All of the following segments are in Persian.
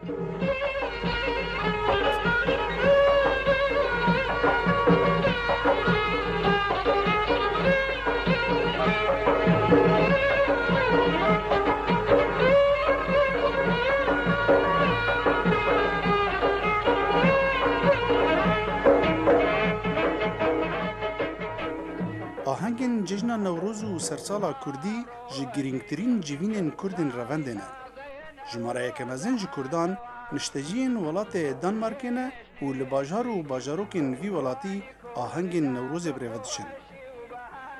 آهنگین جشن نوروز و سرسالا کردی جی گرینگترین جیوین کردین روندنه. جماره یکم از این جی کردان نشتجین ولات دانمارکینه و لباجار و باجاروکین وی ولاتی آهنگین نوروز بریودشن.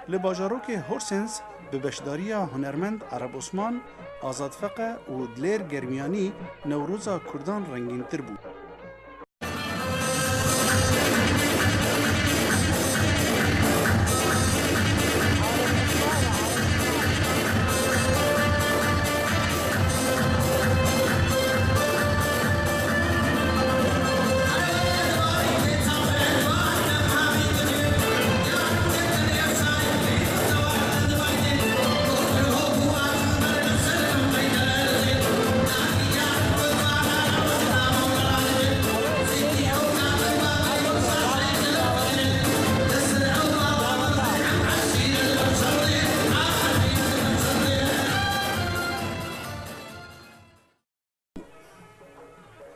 لباجاروک هورسنس به بشداری هنرمند عرب عثمان آزادفقه و دلیر گرمیانی نوروزا کردان رنگین تر بود.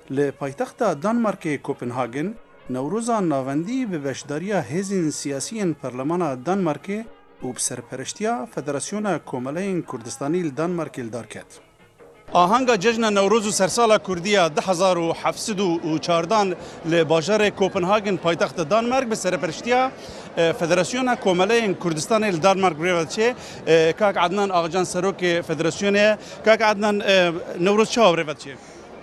ل پایتخت دانمارک کوپنهاگن نوروزا ناوندی به بشداریا هزین سیاسیین پارلمان دانمارک و بسرپرشتیا فدراسیون کوملین کردستانی دانمارک دارکت. آهنگ جشن نوروز و سرسال کردیا 1714 ل باجار کوپنهاگن پایتخت دانمارک به سرپرشتیا فدراسیون کوملین کردستان دانمارک بریودچه کاک عدنان آقاجان سروک فدراسیونه کاک عدنان نوروز چه بریودچه؟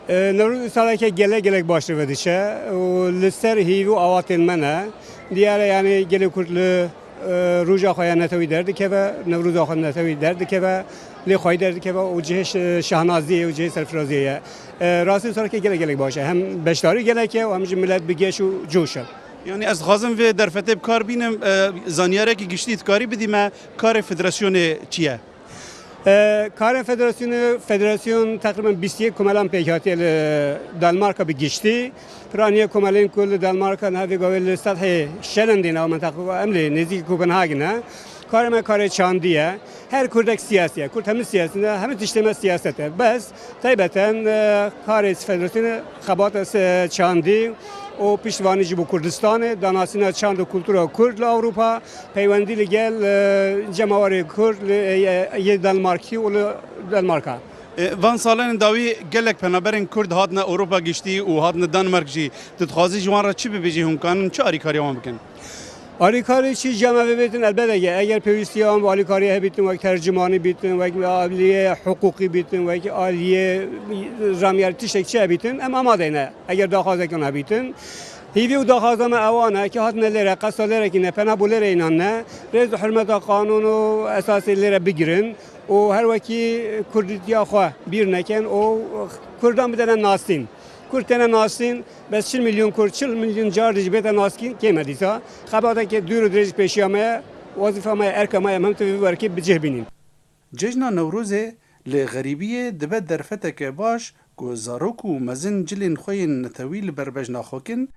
نوروز سالی که گله باش رو بدیشه و لستر هیو آواتین منه دیاره یعنی گله کرد روز آخوی نتوی درد که و نوروز آخوی نتوی درد که و لیخوی درد که و وجهش شهنازیه و وجه سرفرازیه راستی سالی که گله باشه هم بشتاری گله که و همچنین ملت بگیش و جوشه. یعنی از خازم و در فتب کار بینم زانیاره که گشتید کاری بدیم کار فدراسیون چیه؟ کار فدراسیون تقریبا 21 کمالان پیکاتی دانمارک به گشتی پرانی کمالین کل دانمارک نهایی گویل سطح شلندین و منطقه عملی نزدیک کوپنهاگن کار چاندیه هر کردک سیاسیه کرد همه سیاسی نه همه تشتم سیاسته بس طیبتاً کار فدراسیون خبات چاندی و پیشوانی جبو کردستان داناسینا چند کلتور کرد ل اروپا پیوندی لگل جماعت کرد ل دانمارکی و دانمارکا وان سالن داوی گلک پنابرین کرد هاتن اروپا گشتی و هاتن دانمارک جی تدخوازی جوان را چی ببیجی هم کن چه آریکاری هم بکن؟ آریکاری چی جامعه بیتن البته اگر پیوستی هم آریکاری هبیتن و ترجمانی بیتن و عالیه حقوقی بیتن و عالیه رامیارتی شکلی هبیتن اما آماده نه اگر داخل کن هبیتن هیوی و داخل ما اوانه که هات نلره قصد لره که نپنا بولره اینان نه رز حرمت قانون و اساسی لره بگیرن و هر وکی کردی آخوا بیر نکن و کردان بدن ناستین کردن ناستین بس 40 میلیون کرد 40 میلیون جار دیجبت ناسکین که مدیسا خباته که دور درج پیشیامه وظیفه ما ارکمای هم تو ورکی بجه بینیم. جشن نوروز لغریبی دبت درفته که باش گوزاروک و مزن جلین خوین نتویل بربج ناخوکن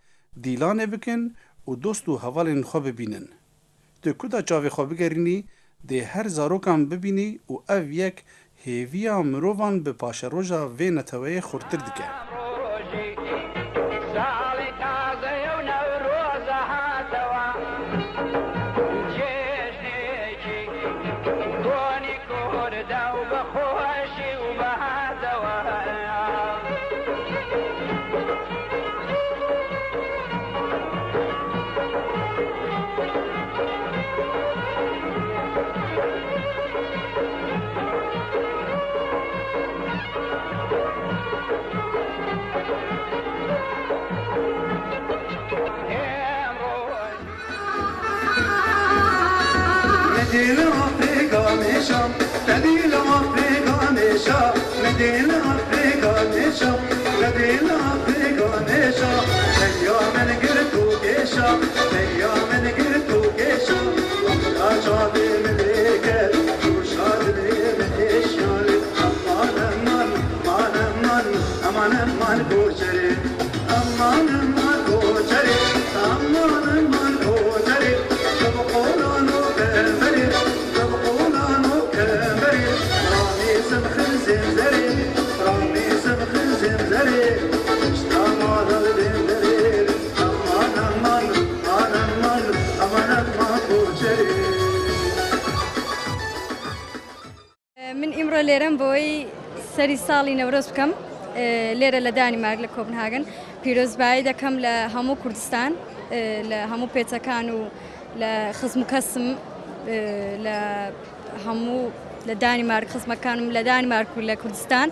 دیلانه بکن و دوست و حوالین خواه ببینن. تو کدا چاوی خواه بگرینی ده هر زاروکان ببینی و او یک هیویا مروان به پاش روژا و نتوی خورتر دکه. مدينة أفريقيا مشام مدينة أفريقيا مشام مدينة أفريقيا مشام مدينة أفريقيا مشام اليوم نقرتو كيشام اليوم نقرتو كيشام لا جابي من ذيك وشاد لي من إيشان ما نمر aman aman aman koçeri aman aman koçeri aman aman koçeri tabqulano kemberi tabqulano kemberi ramism khizimzeri ramism khizimzeri ishtamada dinderi aman aman aman aman aman koçeri من ئیمڕۆ لێرەم بۆی سەری ساڵی نەورۆز بکەم لێرە لە دانیمارک لە کۆپنهاگن پیرۆزبایی دەکەم لە هەموو کوردستان لە هەموو پێچەکان و لە خزم و کەسم لە هەموو لە دانیمارک خزمەکانم لە دانیمارک و لە کوردستان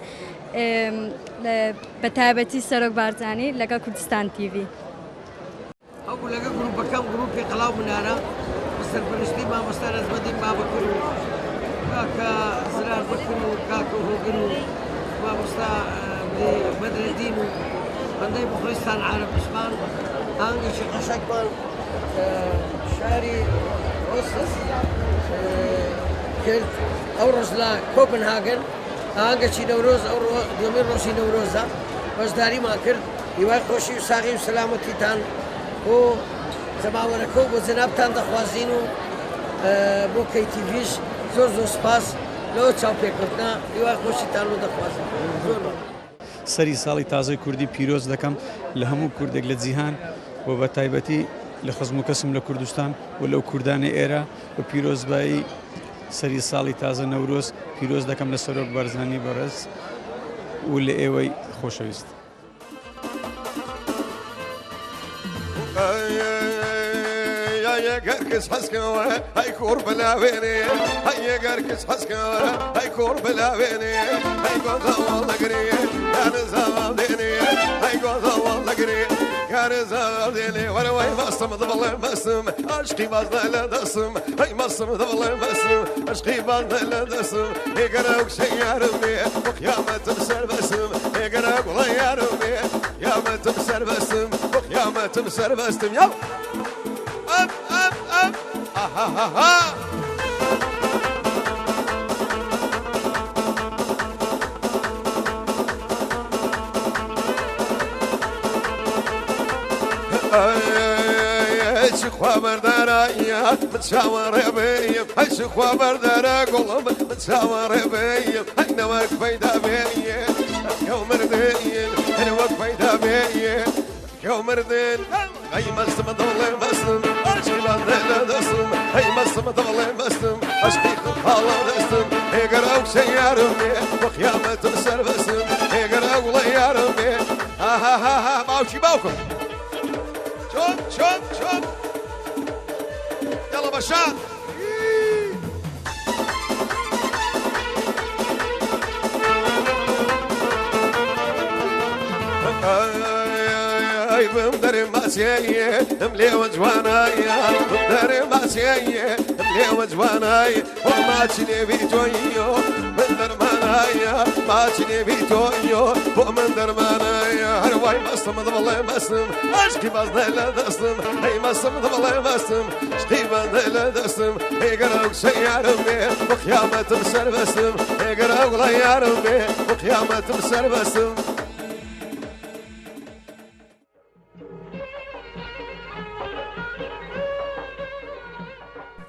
بە تایبەتی سەرۆک بارزانانی لەگەڵ کوردستان تیڤ ئەو لەگە گروپەکەم گروپی قەڵاو منارە سەرپەرشتی مامۆستا نەزمەدین بابەکر و کاکە زرار بکن و کاکە هۆگن و مامۆستا بەدرەدین و بەندەی بخۆستان عارف عوسمان ئاهەنگێکی قەشەنگمان شاری ئۆسس کرد ئەو ڕۆژ لە کۆپنهاگن ئاهەنگێکی نەورۆز ئەو دومین ڕۆژی نەورۆزە بەشداریمان کرد هیوای خۆشی و ساغی و سەلامەتیتان بۆ زەماوەرەکە و بۆ جەنابتان دەخوازین و بۆ کەیتیڤیش زۆر زۆر سپاس لەوە چاوپێکردنا هیوای خۆشیتان و دەخوازم زۆر سەری ساڵی تازەی کوردی پیرۆز دەکەم لە هەموو کوردێک لە جیهان و بە تایبەتی لە خزم و کەسم لە کوردستان و لەو کوردانی ئێرە بە پیرۆزبایی سەری ساڵی تازە نەورۆز پیرۆز دەکەم لە سەرۆک بارزانانی بەڕێز و لە ئێوەی خۆشەویست. قركس حسكوا هاي كور بلا ويني هاي قركس حسكوا هاي كور بلا ويني هاي قوضا والله قري كان زال ديني هاي قوضا والله قري كان زال ديني وانا وي مصم ضبل مسم عشقي باز لا دسم هاي مصم ضبل مسم عشقي باز لا دسم هي قراك شي يا ربي وقيامة مسر بسم هي قراك والله يا ربي يا ما تمسر بسم وقيامة تمسر بسم يلا up, up, up, ha ha ha ha. هاي خبر درايا متشاور بيا هاي خبر درا قلب متشاور بيا هاي نواك فايدة بيا يوم ردين انا وقت فايدة بيا يوم ردين هاي مسلم ضل مسلم عشقي بندل دسم هاي مسلم ضل مسلم عشقي خاله دسم هي قراو سيارمي وقيامة مسر بسم هي قراو ليارمي ها ها ها ها باوشي باوكم شوف شوف شوف يلا بشار بمدري ماسية ملي وجوانايا بمدري ماسية ملي وجوانايا وما تشني بيتويو من درمانايا ما تشني بيتويو ومن درمانايا هرواي مسلم ضبل مسلم عشقي بازدل دسم هي مسلم ضبل مسلم عشقي بازدل دسم هي قراوك سيارمي وقيامة مسر بسم هي قراوك ليارمي وقيامة مسر بسم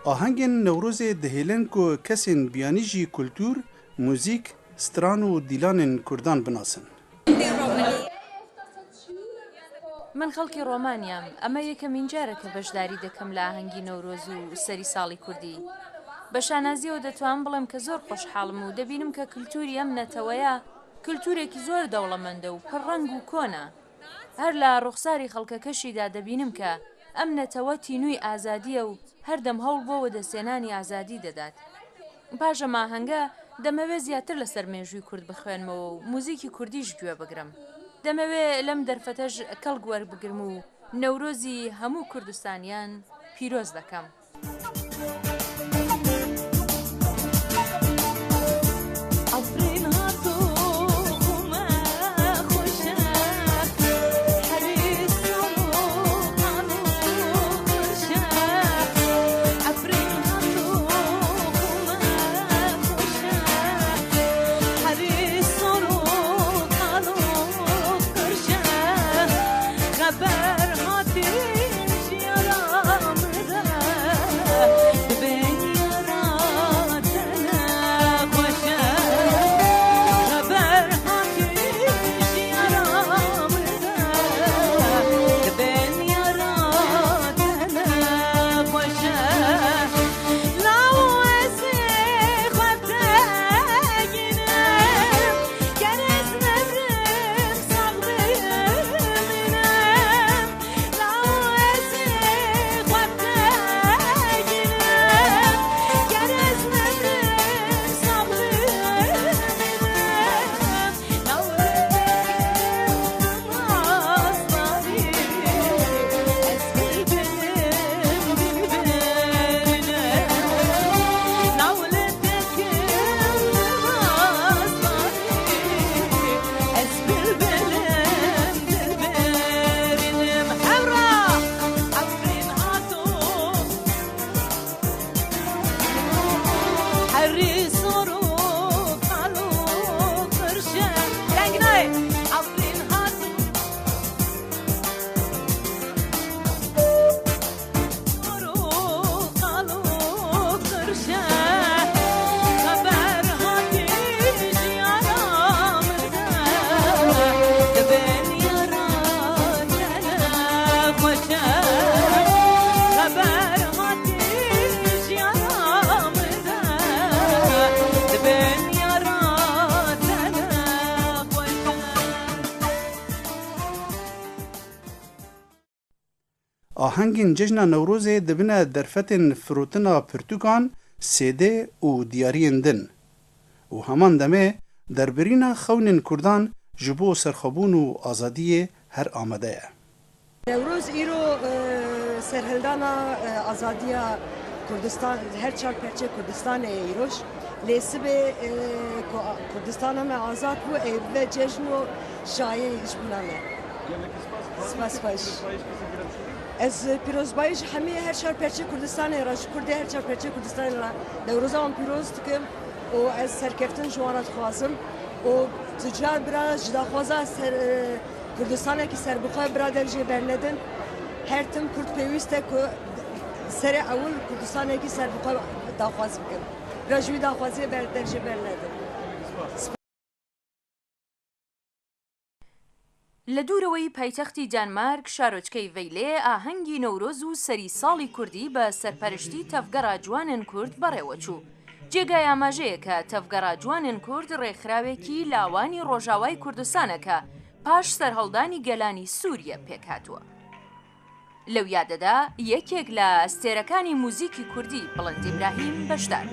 آهنگên Newrozê dihêlin ku kesên biyanî jî kultûr, muzîk, stran û dîlanên Kurdan binasin. من خەڵکی ڕۆمانیام ئەمە یەکەمین جارە کە بەشداری دەکەم لە ئاهەنگی نەورۆز و سەری ساڵی کوردی. بە شانازیەوە دەتوانم بڵێم کە زۆر خۆشحاڵم و دەبینم کە کللتوری ئەم نەتەوەیە کللتورێکی زۆر دەوڵەمەندە و پڕڕەنگ و کۆنا. هەر لە ڕوخساری خەڵکەکەشیدا دەبینم کە ئەم نەتەوە تینووی ئازادیە و هەردەم هەوڵ بۆ وەدەسێنانی ئازادی دەدات. پاشە ماهەنگە دەمەوێت زیاتر لەسەر مێژووی کورد بخوێنمەوە و موزیکی کوردیش گوێ بگرم. دەمەوێت لەم دەرفەتەش کەڵ وەربگرم و نەورۆزی هەموو کوردستانیان پیرۆز دەکەم. آهنگین جژنا نوروزê dibine derfetên firotina pirtûkan sêdê û diyariyên din. û heman demê derbirîna xewnên Kurdan ji bo serxwebûn û azadiyê her amade ye. Newroz îro serhildana azadiya Kurdistan her çar perçe Kurdistanê îroj lê sibê Kurdistana me azad bû ev ve cejn û şayê îşbûna me. Spas baş. Ez pîrozbayî ji hemî her çar perçe Kurdistanê re ji Kurdê her çar perçe Kurdistanê re Newroza wan pîroz dikim û ez serkeftin ji wan re dixwazim û ticar bira ji daxwaza Kurdistanekî serbixwe birader jê bernedin her tim Kurd pêwîst e ku serê ewil Kurdistanekî serbixwe daxwaz bikin. Bira ji wî daxwaziyê berader jê bernedin. لە دوورەوەی پایتەختی دانمارک شارۆچکەی ڤەیلێ ئاهەنگی نەورۆز و سەری ساڵی کوردی بە سەرپەرشتی تەفگەڕا جوانن کورد بەڕێوەچوو. جێگای ئاماژەیە کە تەفگەڕا جوانن کورد ڕێکخراوێکی لاوانی ڕۆژاوای کوردستانەکە پاش سەرهەڵدانی گەلانی سووریە پێکهاتووە. لەو یادەدا یەکێک لە ئەستێرەکانی موزیکی کوردی بڵند ئیبراهیم بەشدار.